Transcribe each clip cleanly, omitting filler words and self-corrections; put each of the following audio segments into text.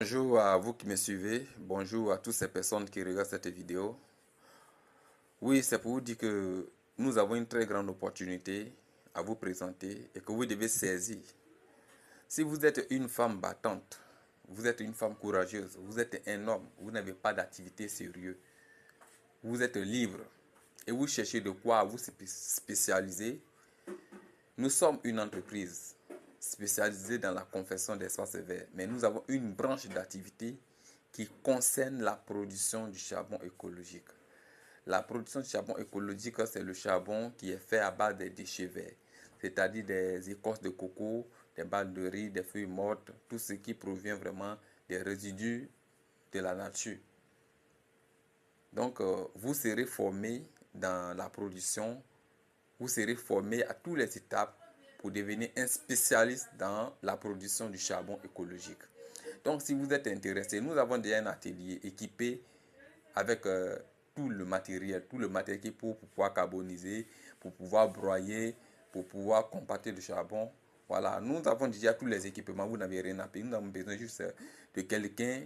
Bonjour à vous qui me suivez, bonjour à toutes ces personnes qui regardent cette vidéo. Oui, c'est pour vous dire que nous avons une très grande opportunité à vous présenter et que vous devez saisir. Si vous êtes une femme battante, vous êtes une femme courageuse, vous êtes un homme, vous n'avez pas d'activité sérieuse, vous êtes libre et vous cherchez de quoi vous spécialiser, nous sommes une entreprise spécialisée dans la confection d'espaces verts, mais nous avons une branche d'activité qui concerne la production du charbon écologique. La production du charbon écologique, c'est le charbon qui est fait à base des déchets verts, c'est-à-dire des écorces de coco, des balles de riz, des feuilles mortes, tout ce qui provient vraiment des résidus de la nature. Donc, vous serez formé dans la production, vous serez formé à toutes les étapes pour devenir un spécialiste dans la production du charbon écologique. Donc, si vous êtes intéressé, nous avons déjà un atelier équipé avec tout le matériel pour pouvoir carboniser, pour pouvoir broyer, pour pouvoir compacter le charbon. Voilà, nous avons déjà tous les équipements, vous n'avez rien à payer. Nous avons besoin juste de quelqu'un,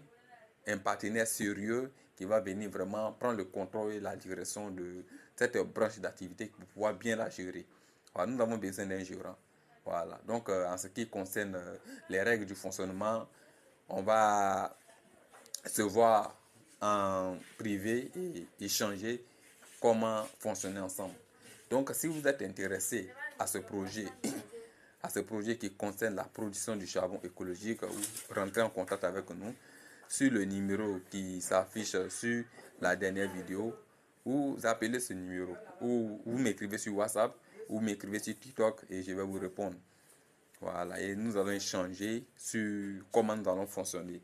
un partenaire sérieux qui va venir vraiment prendre le contrôle et la direction de cette branche d'activité pour pouvoir bien la gérer. Voilà, nous avons besoin d'un gérant. Voilà, donc en ce qui concerne les règles du fonctionnement, on va se voir en privé et échanger comment fonctionner ensemble. Donc, si vous êtes intéressé à ce projet qui concerne la production du charbon écologique, vous rentrez en contact avec nous sur le numéro qui s'affiche sur la dernière vidéo. Vous appelez ce numéro ou vous m'écrivez sur WhatsApp ou m'écrivez sur TikTok et je vais vous répondre. Voilà, et nous allons échanger sur comment nous allons fonctionner.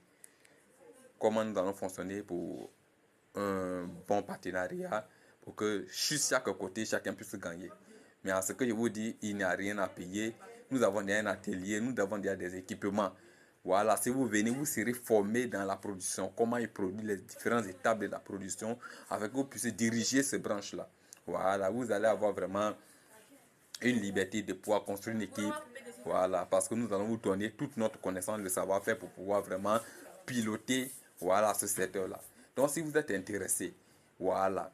Comment nous allons fonctionner pour un bon partenariat, pour que sur chaque côté, chacun puisse gagner. Mais à ce que je vous dis, il n'y a rien à payer. Nous avons déjà un atelier, nous avons déjà des équipements. Voilà, si vous venez, vous serez formé dans la production, comment il produit les différentes étapes de la production, afin que vous puissiez diriger ces branches-là. Voilà, vous allez avoir vraiment une liberté de pouvoir construire une équipe. Voilà, parce que nous allons vous donner toute notre connaissance, le savoir-faire pour pouvoir vraiment piloter, voilà, ce secteur-là. Donc, si vous êtes intéressé, voilà,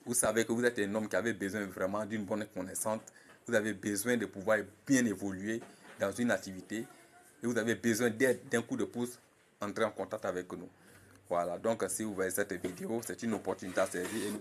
vous savez que vous êtes un homme qui avait besoin vraiment d'une bonne connaissance, vous avez besoin de pouvoir bien évoluer dans une activité et vous avez besoin d'aide, d'un coup de pouce, entrez en contact avec nous. Voilà, donc si vous voyez cette vidéo, c'est une opportunité à saisir et nous